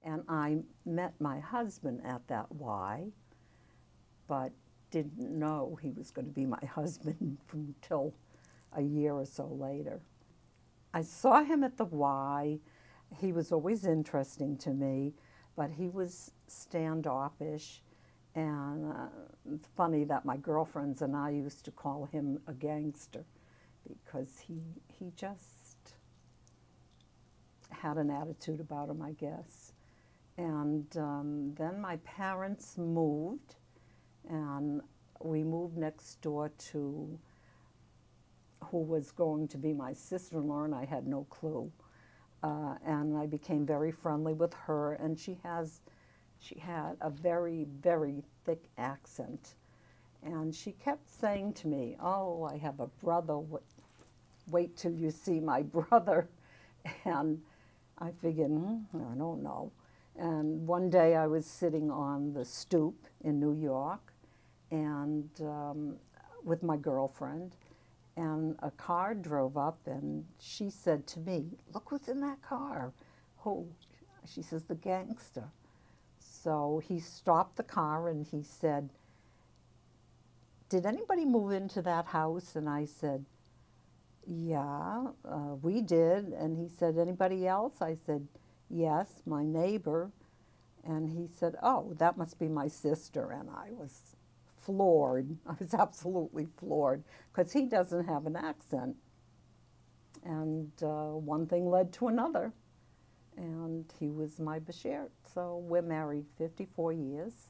And I met my husband at that Y, but didn't know he was going to be my husband until a year or so later. I saw him at the Y. He was always interesting to me, but he was standoffish. And it's funny that my girlfriends and I used to call him a gangster because he just had an attitude about him, I guess. And then my parents moved, and we moved next door to who was going to be my sister-in-law, and I had no clue. And I became very friendly with her, and she had a very, very thick accent. And she kept saying to me, "Oh, I have a brother. Wait till you see my brother." And I figured, I don't know. And one day I was sitting on the stoop in New York and with my girlfriend, and a car drove up, and she said to me, "Look who's in that car." "Who?" She says, "The gangster." So he stopped the car and he said, "Did anybody move into that house?" And I said, "Yeah, we did." And he said, "Anybody else?" I said, "Yes, my neighbor." And he said, "Oh, that must be my sister." And I was floored. I was absolutely floored because he doesn't have an accent. And one thing led to another. And he was my Bashir. So we're married 54 years.